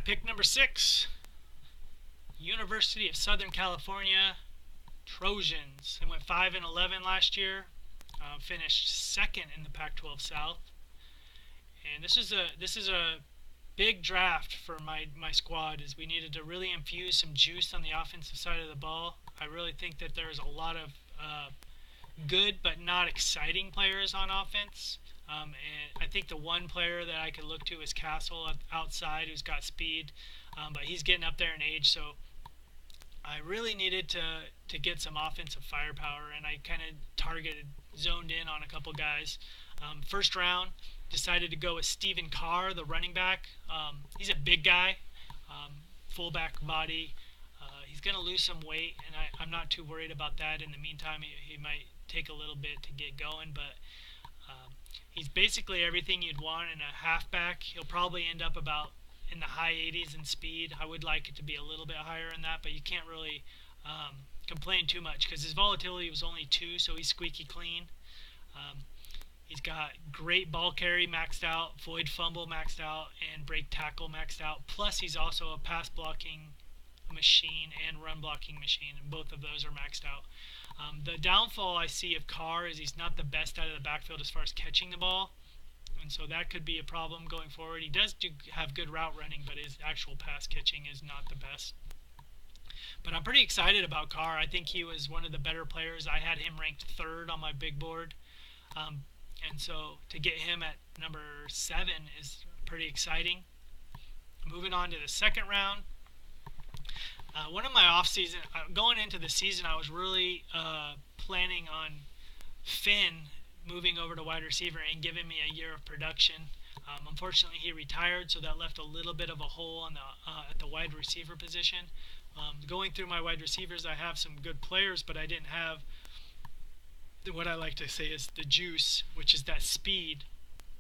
right, pick number 6. University of Southern California Trojans. They went 5-11 last year. Finished second in the Pac-12 South. And this is a big draft for my squad. Is we needed to really infuse some juice on the offensive side of the ball. I really think that there's a lot of good but not exciting players on offense. And I think the one player that I could look to is Castle outside, who's got speed, but he's getting up there in age, so I really needed to get some offensive firepower, and I kind of zoned in on a couple guys. First round, decided to go with Stephen Carr, the running back. He's a big guy, fullback body. He's going to lose some weight, and I'm not too worried about that. In the meantime, he might take a little bit to get going, but he's basically everything you'd want in a halfback. He'll probably end up about in the high 80s in speed. I would like it to be a little bit higher in that, but you can't really complain too much because his volatility was only 2, so he's squeaky clean. He's got great ball carry maxed out, void fumble maxed out, and break tackle maxed out. Plus, he's also a pass blocking machine and run blocking machine, and both of those are maxed out. The downfall I see of Carr is he's not the best out of the backfield as far as catching the ball, and so that could be a problem going forward. He does have good route running, but his actual pass catching is not the best. But I'm pretty excited about Carr. I think he was one of the better players. I had him ranked 3rd on my big board. And so to get him at number 7 is pretty exciting. Moving on to the second round. One of my off-season, going into the season, I was really planning on Finn moving over to wide receiver and giving me a year of production. Unfortunately, he retired, so that left a little bit of a hole on at the wide receiver position. Going through my wide receivers, I have some good players, but I didn't have what I like to say is the juice, which is that speed.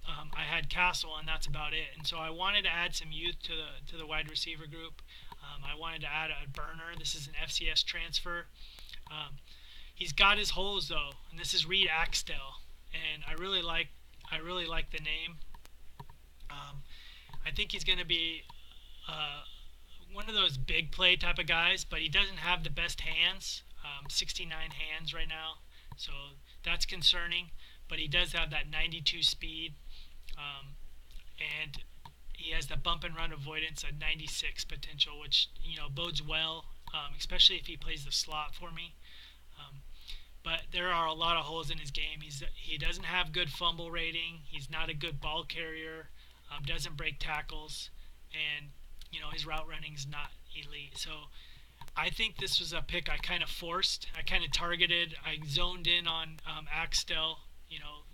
I had Castle, and that's about it. And so I wanted to add some youth to the wide receiver group. I wanted to add a burner. This is an FCS transfer. He's got his holes though, and this is Reed Axtell, and I really like the name. I think he's going to be one of those big play type of guys, but he doesn't have the best hands. 69 hands right now, so that's concerning. But he does have that 92 speed, and he has the bump and run avoidance at 96 potential, which bodes well, especially if he plays the slot for me. But there are a lot of holes in his game. He doesn't have good fumble rating. He's not a good ball carrier. Doesn't break tackles, and his route running is not elite. So I think this was a pick I kind of forced. I kind of targeted. I zoned in on Axtell,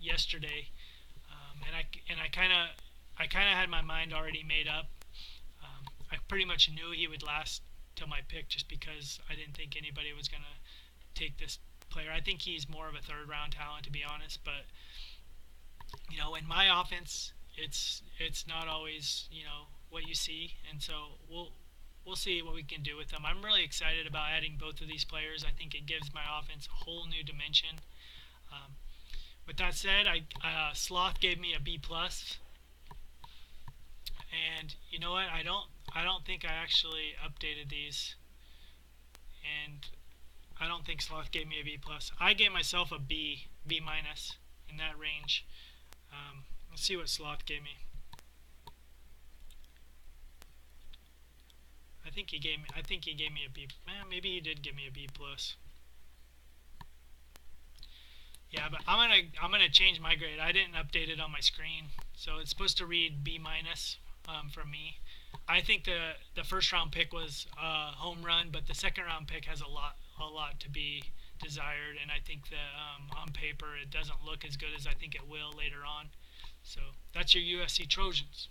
yesterday, and I kind of had my mind already made up. I pretty much knew he would last till my pick just because I didn't think anybody was gonna take this player. I think he's more of a 3rd round talent, to be honest. But in my offense, it's not always what you see, and so we'll see what we can do with them. I'm really excited about adding both of these players. I think it gives my offense a whole new dimension. With that said, Sloth gave me a B+, and you know what? I don't think I actually updated these, and I don't think Sloth gave me a B+. I gave myself a B minus in that range. Let's see what Sloth gave me. I think he gave me a B. Maybe he did give me a B+. Yeah, but I'm gonna change my grade. I didn't update it on my screen, so it's supposed to read B- from me. I think the first round pick was a home run, but the second round pick has a lot to be desired, and I think that on paper it doesn't look as good as I think it will later on. So that's your USC Trojans.